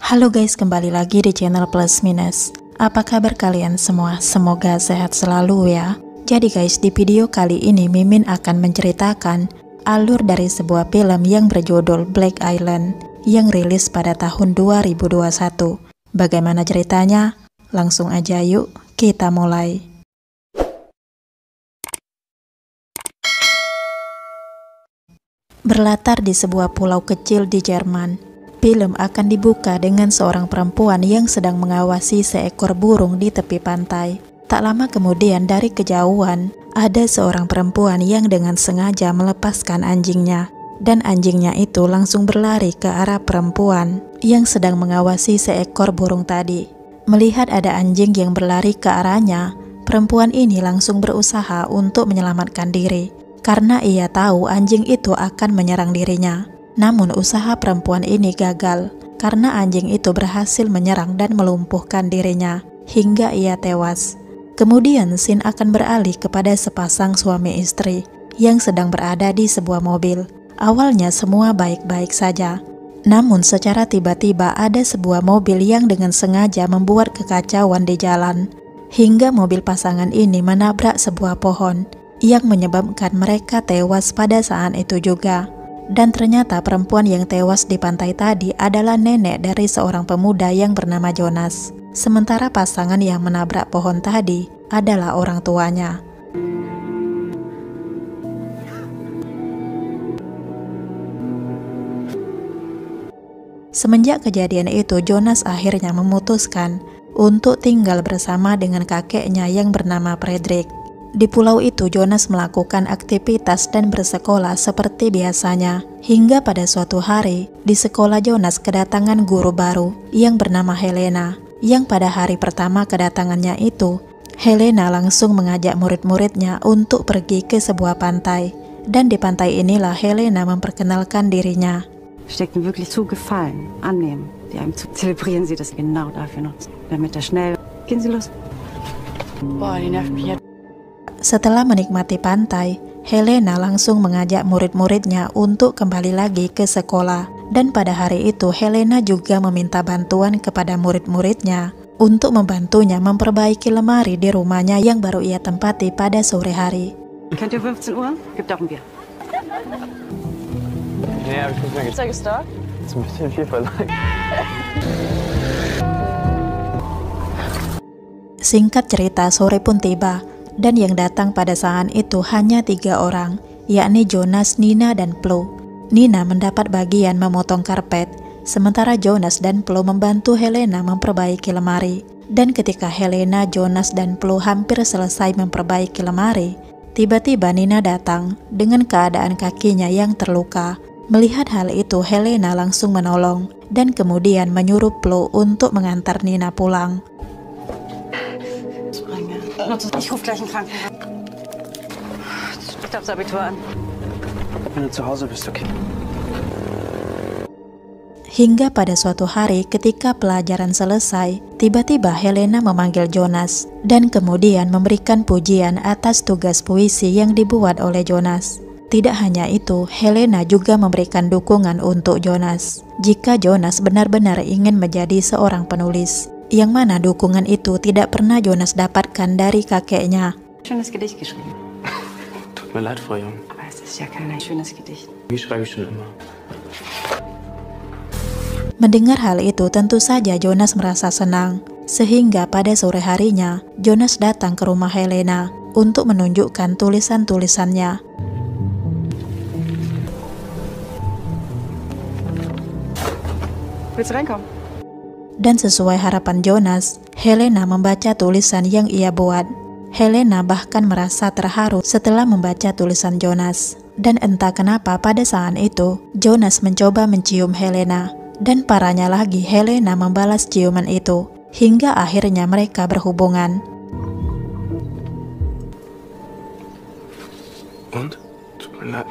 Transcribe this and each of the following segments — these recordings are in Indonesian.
Halo guys, kembali lagi di channel Plus Minus. Apa kabar kalian semua? Semoga sehat selalu ya. Jadi guys, di video kali ini Mimin akan menceritakan alur dari sebuah film yang berjudul Black Island yang rilis pada tahun 2021. Bagaimana ceritanya? Langsung aja yuk, kita mulai. Berlatar di sebuah pulau kecil di Jerman, film akan dibuka dengan seorang perempuan yang sedang mengawasi seekor burung di tepi pantai. Tak lama kemudian dari kejauhan, ada seorang perempuan yang dengan sengaja melepaskan anjingnya. Dan anjingnya itu langsung berlari ke arah perempuan yang sedang mengawasi seekor burung tadi. Melihat ada anjing yang berlari ke arahnya, perempuan ini langsung berusaha untuk menyelamatkan diri. Karena ia tahu anjing itu akan menyerang dirinya. Namun usaha perempuan ini gagal karena anjing itu berhasil menyerang dan melumpuhkan dirinya hingga ia tewas. Kemudian scene akan beralih kepada sepasang suami istri yang sedang berada di sebuah mobil. Awalnya semua baik-baik saja. Namun secara tiba-tiba ada sebuah mobil yang dengan sengaja membuat kekacauan di jalan hingga mobil pasangan ini menabrak sebuah pohon yang menyebabkan mereka tewas pada saat itu juga. Dan ternyata perempuan yang tewas di pantai tadi adalah nenek dari seorang pemuda yang bernama Jonas. Sementara pasangan yang menabrak pohon tadi adalah orang tuanya. Semenjak kejadian itu, Jonas akhirnya memutuskan untuk tinggal bersama dengan kakeknya yang bernama Fredrik. Di pulau itu Jonas melakukan aktivitas dan bersekolah seperti biasanya. Hingga pada suatu hari, di sekolah Jonas kedatangan guru baru yang bernama Helena. Yang pada hari pertama kedatangannya itu, Helena langsung mengajak murid-muridnya untuk pergi ke sebuah pantai. Dan di pantai inilah Helena memperkenalkan dirinya. Steckt ihm wirklich zu, Gefallen annehmen, die einem zu. Zelebrieren Sie das genau dafür nutzen, damit er schnell. Gehen Sie los. Boah, die nervt mich. Setelah menikmati pantai, Helena langsung mengajak murid-muridnya untuk kembali lagi ke sekolah. Dan pada hari itu Helena juga meminta bantuan kepada murid-muridnya untuk membantunya memperbaiki lemari di rumahnya yang baru ia tempati pada sore hari. Könnt ihr 15 Uhr? Gibt auch ein Bier. Nee, hab ich nicht mehr gezeigt. Zeig es da. Jetzt möchte ich viel verlangen. Singkat cerita, sore pun tiba. Dan yang datang pada saat itu hanya 3 orang, yakni Jonas, Nina, dan Flo. Nina mendapat bagian memotong karpet, sementara Jonas dan Flo membantu Helena memperbaiki lemari. Dan ketika Helena, Jonas, dan Flo hampir selesai memperbaiki lemari, tiba-tiba Nina datang dengan keadaan kakinya yang terluka. Melihat hal itu, Helena langsung menolong dan kemudian menyuruh Flo untuk mengantar Nina pulang. Ich rufe gleich einen Krankenwagen. Steht aufs Abitur an. Wenn du zu Hause bist, okay. Hingga pada suatu hari ketika pelajaran selesai, tiba-tiba Helena memanggil Jonas dan kemudian memberikan pujian atas tugas puisi yang dibuat oleh Jonas. Tidak hanya itu, Helena juga memberikan dukungan untuk Jonas jika Jonas benar-benar ingin menjadi seorang penulis. Yang mana dukungan itu tidak pernah Jonas dapatkan dari kakeknya. Schönes Gedicht geschrieben. Tut mir leid, Frau Jung. Aber es ist ja kein schönes Gedicht. Wie schreibe ich schon immer. Mendengar hal itu tentu saja Jonas merasa senang. Sehingga pada sore harinya, Jonas datang ke rumah Helena untuk menunjukkan tulisan-tulisannya. Willst du reinkommen? Dan sesuai harapan Jonas, Helena membaca tulisan yang ia buat. Helena bahkan merasa terharu setelah membaca tulisan Jonas. Dan entah kenapa pada saat itu, Jonas mencoba mencium Helena. Dan parahnya lagi, Helena membalas ciuman itu. Hingga akhirnya mereka berhubungan. Und? Tut mir leid.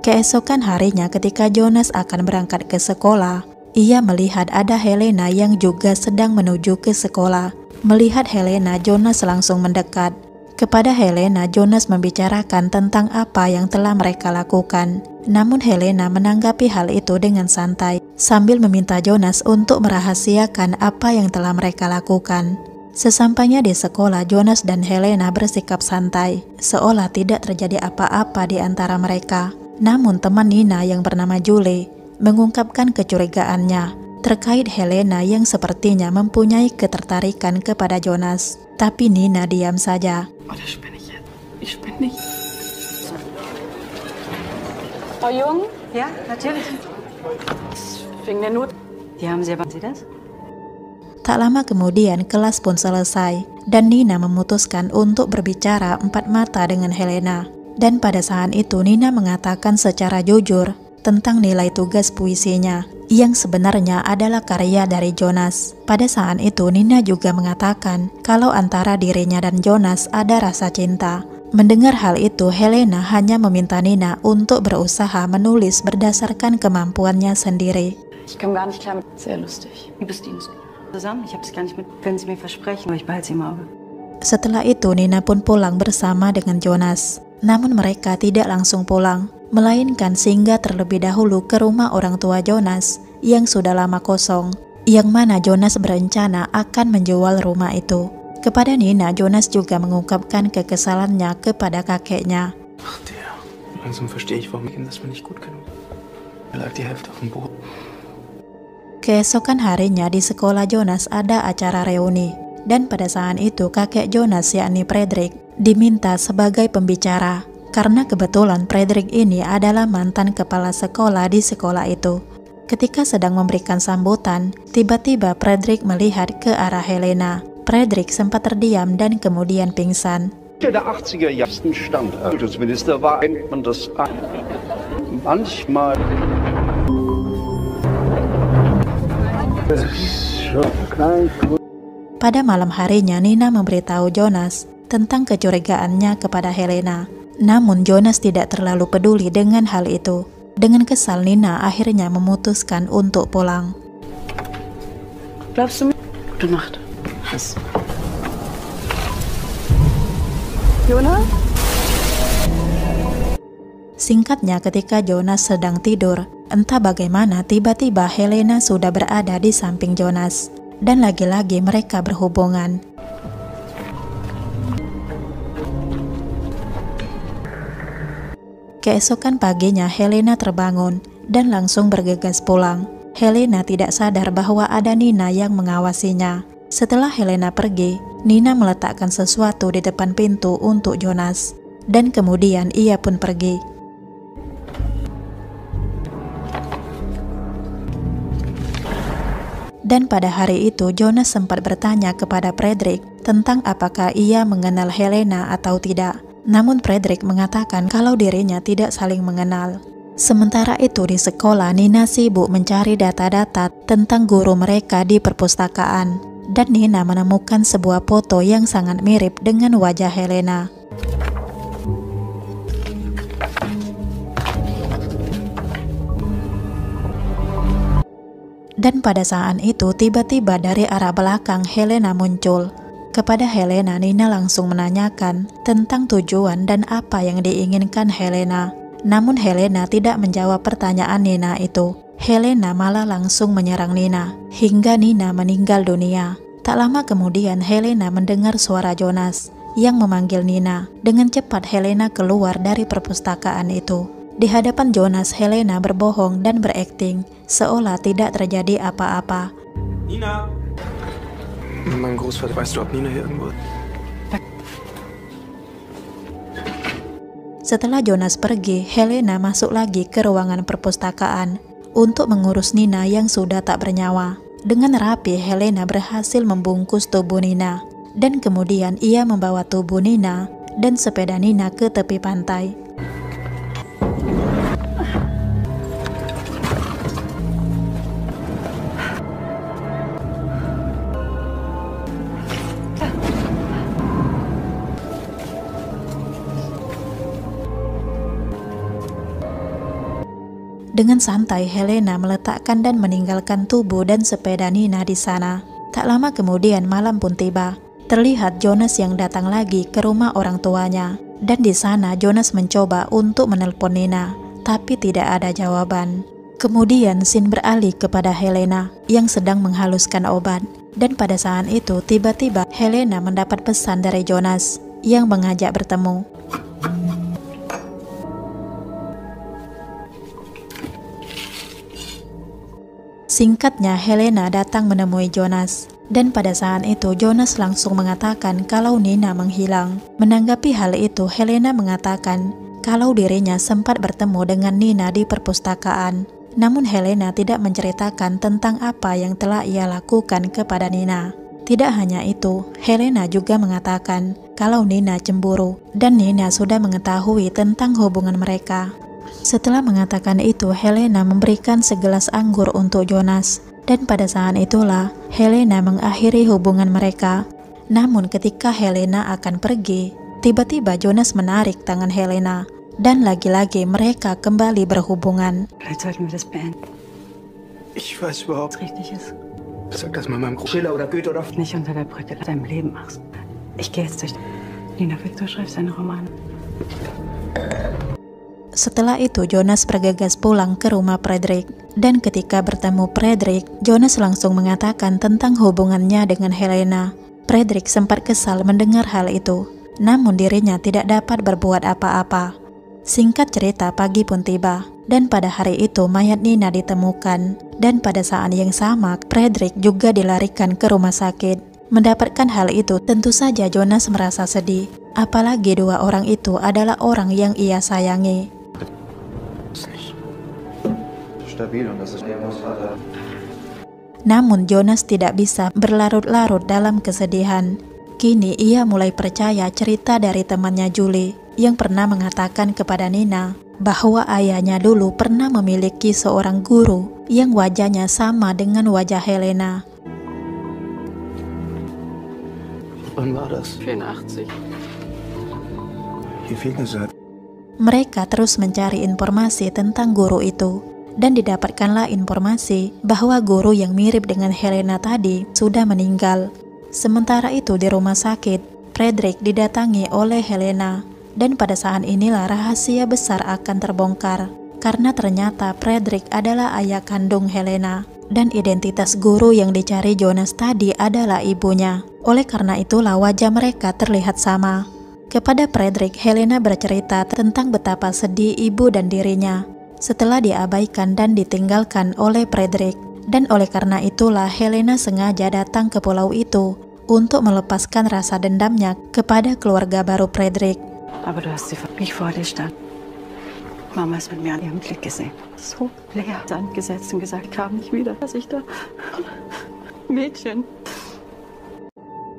Keesokan harinya ketika Jonas akan berangkat ke sekolah, ia melihat ada Helena yang juga sedang menuju ke sekolah. Melihat Helena, Jonas langsung mendekat. Kepada Helena, Jonas membicarakan tentang apa yang telah mereka lakukan. Namun Helena menanggapi hal itu dengan santai, sambil meminta Jonas untuk merahasiakan apa yang telah mereka lakukan. Sesampainya di sekolah, Jonas dan Helena bersikap santai, seolah tidak terjadi apa-apa di antara mereka. Namun teman Nina yang bernama Julie mengungkapkan kecurigaannya terkait Helena yang sepertinya mempunyai ketertarikan kepada Jonas. Tapi Nina diam saja. Oh, das spinne ich jetzt. Ich spinne nicht. Frau Jung? Ja, natürlich. Wegen der Not. Die haben Sie aber... Sie das? Tak lama kemudian kelas pun selesai dan Nina memutuskan untuk berbicara empat mata dengan Helena. Dan pada saat itu Nina mengatakan secara jujur tentang nilai tugas puisinya yang sebenarnya adalah karya dari Jonas. Pada saat itu Nina juga mengatakan kalau antara dirinya dan Jonas ada rasa cinta. Mendengar hal itu, Helena hanya meminta Nina untuk berusaha menulis berdasarkan kemampuannya sendiri. Ich komme gar nicht klar mit. Sehr lustig. Liebesdienst. Zusammen? Ich habe es gar nicht mit. Können Sie mir versprechen, aber ich behalte Sie im Auge. Setelah itu Nina pun pulang bersama dengan Jonas. Namun mereka tidak langsung pulang, melainkan singgah terlebih dahulu ke rumah orang tua Jonas yang sudah lama kosong, yang mana Jonas berencana akan menjual rumah itu. Kepada Nina, Jonas juga mengungkapkan kekesalannya kepada kakeknya. Ach, der. Langsam verstehe ich, warum das mir nicht gut genug. Mir lag die Hälfte auf dem Boden. Keesokan harinya di sekolah Jonas ada acara reuni, dan pada saat itu kakek Jonas yakni Fredrik diminta sebagai pembicara, karena kebetulan Fredrik ini adalah mantan kepala sekolah di sekolah itu. Ketika sedang memberikan sambutan, tiba-tiba Fredrik melihat ke arah Helena. Fredrik sempat terdiam dan kemudian pingsan. Der 80er Jahren stand Kultusminister war, kennt man das manchmal. Pada malam harinya Nina memberitahu Jonas tentang kecurigaannya kepada Helena. Namun Jonas tidak terlalu peduli dengan hal itu. Dengan kesal, Nina akhirnya memutuskan untuk pulang. Glaubst du mir? Gute Nacht. Was? Jonas? Singkatnya, ketika Jonas sedang tidur, entah bagaimana tiba-tiba Helena sudah berada di samping Jonas. Dan lagi-lagi mereka berhubungan. Keesokan paginya Helena terbangun dan langsung bergegas pulang. Helena tidak sadar bahwa ada Nina yang mengawasinya. Setelah Helena pergi, Nina meletakkan sesuatu di depan pintu untuk Jonas. Dan kemudian ia pun pergi. Dan pada hari itu Jonas sempat bertanya kepada Fredrik tentang apakah ia mengenal Helena atau tidak. Namun Fredrik mengatakan kalau dirinya tidak saling mengenal. Sementara itu di sekolah, Nina sibuk mencari data-data tentang guru mereka di perpustakaan. Dan Nina menemukan sebuah foto yang sangat mirip dengan wajah Helena. Dan pada saat itu tiba-tiba dari arah belakang Helena muncul. Kepada Helena, Nina langsung menanyakan tentang tujuan dan apa yang diinginkan Helena. Namun Helena tidak menjawab pertanyaan Nina itu. Helena malah langsung menyerang Nina, hingga Nina meninggal dunia. Tak lama kemudian Helena mendengar suara Jonas yang memanggil Nina. Dengan cepat Helena keluar dari perpustakaan itu. Di hadapan Jonas, Helena berbohong dan berakting seolah tidak terjadi apa-apa. Nina! Mein Großvater, weißt du, ob Nina hier irgendwo... Setelah Jonas pergi, Helena masuk lagi ke ruangan perpustakaan untuk mengurus Nina yang sudah tak bernyawa. Dengan rapi, Helena berhasil membungkus tubuh Nina. Dan kemudian ia membawa tubuh Nina dan sepeda Nina ke tepi pantai. Dengan santai, Helena meletakkan dan meninggalkan tubuh dan sepeda Nina di sana. Tak lama kemudian malam pun tiba. terlihat Jonas yang datang lagi ke rumah orang tuanya. Dan di sana Jonas mencoba untuk menelpon Nina, tapi tidak ada jawaban. Kemudian scene beralih kepada Helena yang sedang menghaluskan obat. Dan pada saat itu tiba-tiba Helena mendapat pesan dari Jonas yang mengajak bertemu. Singkatnya, Helena datang menemui Jonas. Dan pada saat itu Jonas langsung mengatakan kalau Nina menghilang. Menanggapi hal itu, Helena mengatakan kalau dirinya sempat bertemu dengan Nina di perpustakaan. Namun Helena tidak menceritakan tentang apa yang telah ia lakukan kepada Nina. Tidak hanya itu, Helena juga mengatakan kalau Nina cemburu dan Nina sudah mengetahui tentang hubungan mereka. Setelah mengatakan itu, Helena memberikan segelas anggur untuk Jonas. Dan pada saat itulah Helena mengakhiri hubungan mereka. Namun ketika Helena akan pergi, tiba-tiba Jonas menarik tangan Helena. Dan lagi-lagi mereka kembali berhubungan. Vielleicht sollten wir das beenden. Ich weiß überhaupt Was richtig ist. Sag das mal meinem Schiller oder Goethe oder... Nicht unter der Brücke deinem Leben machst. Ich gehe jetzt durch. Nina Victor schreibt seine Romane. Setelah itu Jonas bergegas pulang ke rumah Fredrik. Dan ketika bertemu Fredrik, Jonas langsung mengatakan tentang hubungannya dengan Helena. Fredrik sempat kesal mendengar hal itu, namun dirinya tidak dapat berbuat apa-apa. Singkat cerita, pagi pun tiba, dan pada hari itu mayat Nina ditemukan. Dan pada saat yang sama, Fredrik juga dilarikan ke rumah sakit. Mendapatkan hal itu, tentu saja Jonas merasa sedih. Apalagi dua orang itu adalah orang yang ia sayangi. Namun Jonas tidak bisa berlarut-larut dalam kesedihan. Kini ia mulai percaya cerita dari temannya Julie yang pernah mengatakan kepada Nina bahwa ayahnya dulu pernah memiliki seorang guru yang wajahnya sama dengan wajah Helena. Wann war das? 84. Wie viel gesagt? Mereka terus mencari informasi tentang guru itu. Dan didapatkanlah informasi bahwa guru yang mirip dengan Helena tadi sudah meninggal. Sementara itu di rumah sakit, Fredrik didatangi oleh Helena. Dan pada saat inilah rahasia besar akan terbongkar. Karena ternyata Fredrik adalah ayah kandung Helena. Dan identitas guru yang dicari Jonas tadi adalah ibunya. Oleh karena itulah wajah mereka terlihat sama. Kepada Fredrik, Helena bercerita tentang betapa sedih ibu dan dirinya setelah diabaikan dan ditinggalkan oleh Fredrik. Dan oleh karena itulah Helena sengaja datang ke pulau itu untuk melepaskan rasa dendamnya kepada keluarga baru Fredrik. Aber du hast sie wie vor dir stand. Mama ist mit mir an ihrem Blick gesehen. So leer angesetzt und gesagt, kam nicht wieder, dass ich da Mädchen.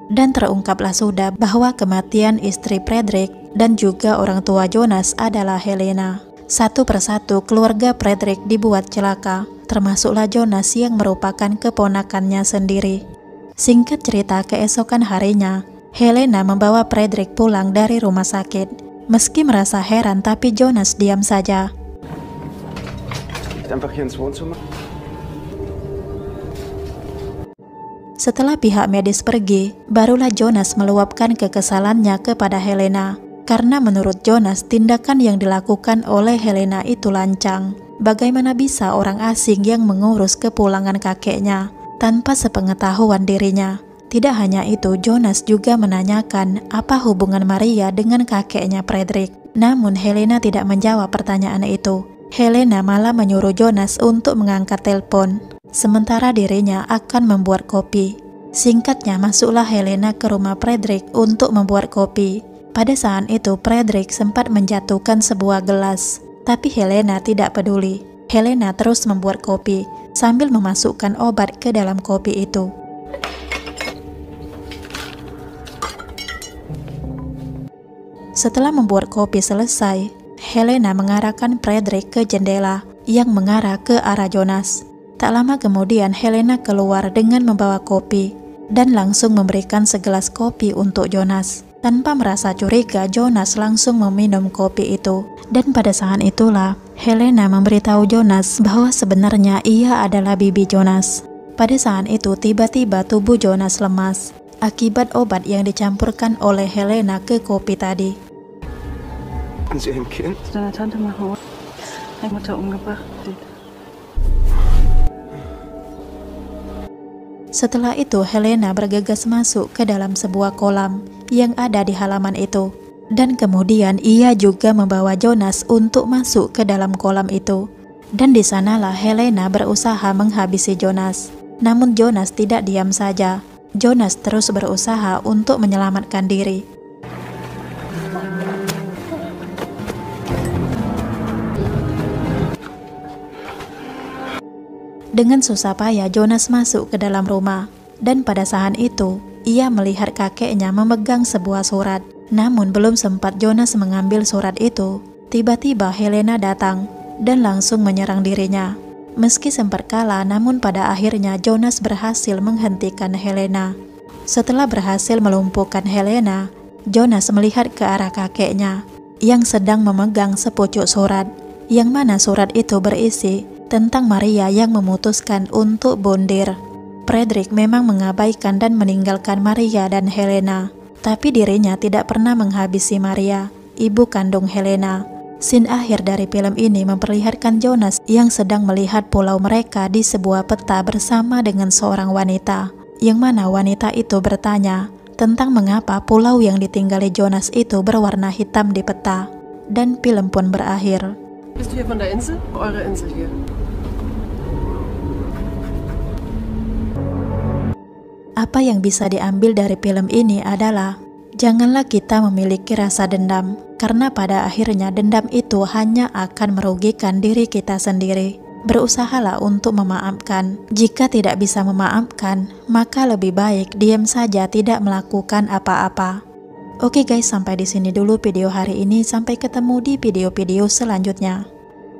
Dan terungkaplah sudah bahwa kematian istri Fredrik dan juga orang tua Jonas adalah Helena. Satu persatu keluarga Fredrik dibuat celaka, termasuklah Jonas yang merupakan keponakannya sendiri. Singkat cerita, keesokan harinya, Helena membawa Fredrik pulang dari rumah sakit. Meski merasa heran, tapi Jonas diam saja. Einfach hier ins Wohnzimmer. Setelah pihak medis pergi, barulah Jonas meluapkan kekesalannya kepada Helena. Karena menurut Jonas, tindakan yang dilakukan oleh Helena itu lancang. Bagaimana bisa orang asing yang mengurus kepulangan kakeknya tanpa sepengetahuan dirinya? Tidak hanya itu, Jonas juga menanyakan apa hubungan Maria dengan kakeknya Fredrik. Namun Helena tidak menjawab pertanyaan itu. Helena malah menyuruh Jonas untuk mengangkat telepon, sementara dirinya akan membuat kopi. Singkatnya, masuklah Helena ke rumah Fredrik untuk membuat kopi. Pada saat itu Fredrik sempat menjatuhkan sebuah gelas, tapi Helena tidak peduli. Helena terus membuat kopi sambil memasukkan obat ke dalam kopi itu. Setelah membuat kopi selesai, Helena mengarahkan Fredrik ke jendela yang mengarah ke arah Jonas. Tak lama kemudian Helena keluar dengan membawa kopi dan langsung memberikan segelas kopi untuk Jonas. Tanpa merasa curiga, Jonas langsung meminum kopi itu. Dan pada saat itulah Helena memberitahu Jonas bahwa sebenarnya ia adalah bibi Jonas. Pada saat itu tiba-tiba tubuh Jonas lemas. akibat obat yang dicampurkan oleh Helena ke kopi tadi. An Sie ein Kind? Deine Tante machen meine Mutter umgebracht. Setelah itu Helena bergegas masuk ke dalam sebuah kolam yang ada di halaman itu. Dan kemudian ia juga membawa Jonas untuk masuk ke dalam kolam itu. Dan di sanalah Helena berusaha menghabisi Jonas. Namun Jonas tidak diam saja. Jonas terus berusaha untuk menyelamatkan diri. Dengan susah payah Jonas masuk ke dalam rumah. Dan pada saat itu, ia melihat kakeknya memegang sebuah surat. Namun belum sempat Jonas mengambil surat itu, tiba-tiba Helena datang dan langsung menyerang dirinya. Meski sempat kalah, namun pada akhirnya Jonas berhasil menghentikan Helena. Setelah berhasil melumpuhkan Helena, Jonas melihat ke arah kakeknya yang sedang memegang sepucuk surat, yang mana surat itu berisi tentang Maria yang memutuskan untuk bundir. Frederick memang mengabaikan dan meninggalkan Maria dan Helena. Tapi dirinya tidak pernah menghabisi Maria, ibu kandung Helena. Scene akhir dari film ini memperlihatkan Jonas yang sedang melihat pulau mereka di sebuah peta bersama dengan seorang wanita, yang mana wanita itu bertanya tentang mengapa pulau yang ditinggali Jonas itu berwarna hitam di peta. Dan film pun berakhir. Bist du hier von der Insel? Eure Insel hier. Apa yang bisa diambil dari film ini adalah janganlah kita memiliki rasa dendam, karena pada akhirnya dendam itu hanya akan merugikan diri kita sendiri. Berusahalah untuk memaafkan. Jika tidak bisa memaafkan, maka lebih baik diam saja, tidak melakukan apa-apa. Oke guys, sampai di sini dulu video hari ini. Sampai ketemu di video-video selanjutnya.